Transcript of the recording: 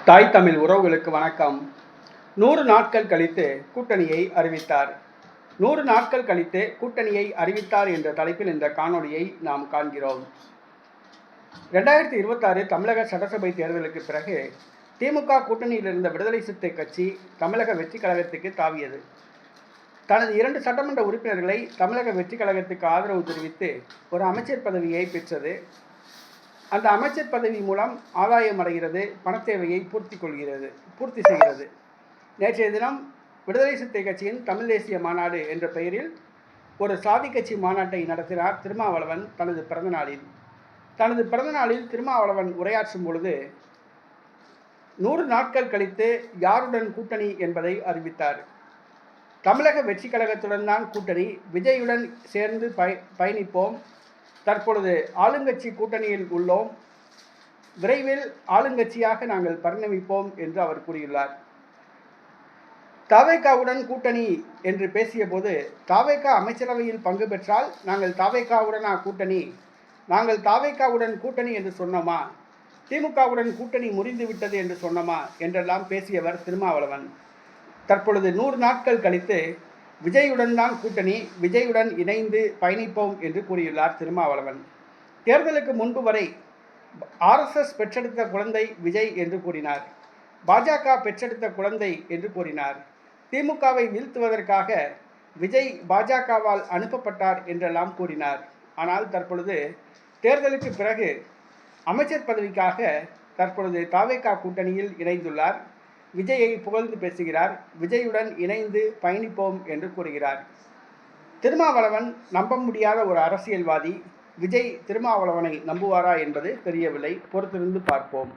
தாய் தமிழ் உறவுகளுக்கு வணக்கம். 100 நாட்கள் கழித்து கூட்டணியை அறிவித்தார். 100 நாட்கள் கழித்து கூட்டணியை அறிவித்தார் என்ற தலைப்பில் இந்த காணொளியை நாம் காண்கிறோம். 2026 தமிழக சட்டசபை தேர்தலுக்கு பிறகு திமுக கூட்டணியில் இருந்த விடுதலை சிறுத்தை கட்சி தமிழக வெற்றி கழகத்துக்கு தாவியது. தனது 2 சட்டமன்ற உறுப்பினர்களை தமிழக வெற்றி கழகத்துக்கு ஆதரவு தெரிவித்து ஒரு அமைச்சர் பதவியை பெற்றது. அந்த அமைச்சர் பதவி மூலம் ஆதாயம் அடைகிறது, பணத்தேவையை பூர்த்தி செய்கிறது. நேற்றைய தினம் விடுதலை சிறுத்தை கட்சியின் தமிழ் தேசிய மாநாடு என்ற பெயரில் ஒரு சாதி கட்சி மாநாட்டை நடத்தினார் திருமாவளவன் தனது பிறந்த நாளில் திருமாவளவன் உரையாற்றும் பொழுது 100 நாட்கள் கழித்து யாருடன் கூட்டணி என்பதை அறிவித்தார். தமிழக வெற்றி கழகத்துடன் தான் கூட்டணி, விஜயுடன் சேர்ந்து பயணிப்போம். தற்பொழுது ஆளுங்கட்சி கூட்டணியில் உள்ளோம், விரைவில் ஆளுங்கட்சியாக நாங்கள் பரிணமிப்போம் என்று அவர் கூறியுள்ளார். தவேகாவுடன் கூட்டணி என்று பேசிய போது, தவேகா அமைச்சரவையில் பங்கு பெற்றால் நாங்கள் தவேகாவுடனா கூட்டணி, நாங்கள் தவேகாவுடன் கூட்டணி என்று சொன்னோமா, திமுகவுடன் கூட்டணி முறிந்துவிட்டது என்று சொன்னோமா என்றெல்லாம் பேசியவர் திருமாவளவன். தற்பொழுது 100 நாட்கள் கழித்து விஜயுடன் தான் கூட்டணி, விஜயுடன் இணைந்து பயணிப்போம் என்று கூறியுள்ளார் திருமாவளவன். தேர்தலுக்கு முன்பு வரை RSS பெற்றெடுத்த குழந்தை விஜய் என்று கூறினார், பாஜக பெற்றெடுத்த குழந்தை என்று கூறினார், திமுகவை வீழ்த்துவதற்காக விஜய் பாஜகவால் அனுப்பப்பட்டார் என்றெல்லாம் கூறினார். ஆனால் தற்பொழுது தேர்தலுக்கு பிறகு அமைச்சர் பதவிக்காக தற்பொழுது தவேகா கூட்டணியில் இணைந்துள்ளார். விஜயை புகழ்ந்து பேசுகிறார், விஜயுடன் இணைந்து பயணிப்போம் என்று கூறுகிறார். திருமாவளவன் நம்ப முடியாத ஒரு அரசியல்வாதி. விஜய் திருமாவளவனை நம்புவாரா என்பது தெரியவில்லை. பொறுத்திருந்து பார்ப்போம்.